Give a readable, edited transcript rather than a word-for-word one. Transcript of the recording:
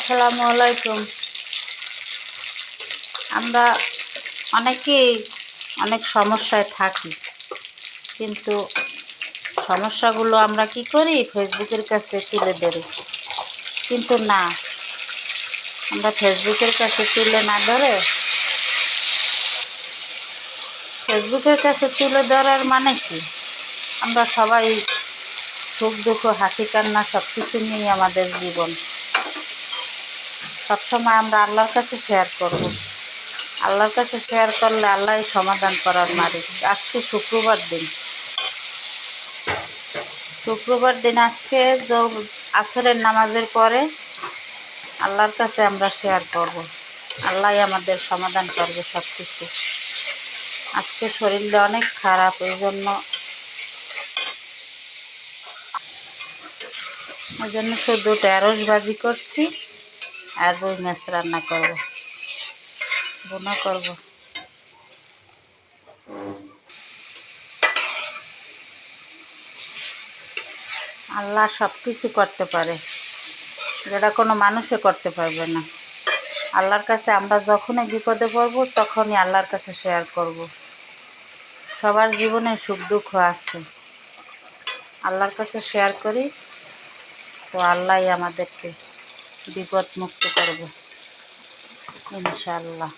আসসালামু আলাইকুম। আমরা অনেকেই অনেক সমস্যায় থাকি, কিন্তু সমস্যাগুলো আমরা কি করি, ফেসবুকের কাছে তুলে ধরি। কিন্তু না, আমরা ফেসবুকের কাছে তুলে না ধরে ফেসবুকের কাছে তুলে ধরার মানে কি, আমরা সবাই সুখ দুঃখ হাসি কান্না সব কিছু নিয়ে আমাদের জীবন সবসময় আমরা আল্লাহর কাছে শেয়ার করব। আল্লাহর কাছে শেয়ার করলে আল্লাহই সমাধান করার মালিক। আজকে শুক্রবার দিন আজকে আসরের নামাজের পরে আল্লাহর কাছে আমরা শেয়ার করব। আল্লাহই আমাদের সমাধান করবে সব কিছু। আজকে শরীরটা অনেক খারাপ, ওই জন্য শুধু ঢেঁড়স ভাজি করছি আর রুই মাছ রান্না করব, ভুনা করব। আল্লাহ সব কিছু করতে পারে, যেটা কোনো মানুষে করতে পারবে না। আল্লাহর কাছে আমরা যখনই বিপদে পড়ব তখনই আল্লাহর কাছে শেয়ার করব। সবার জীবনে সুখ দুঃখ আছে, আল্লাহর কাছে শেয়ার করি তো আল্লাহই আমাদেরকে বিপদ মুক্ত করবে ইনশাআল্লাহ।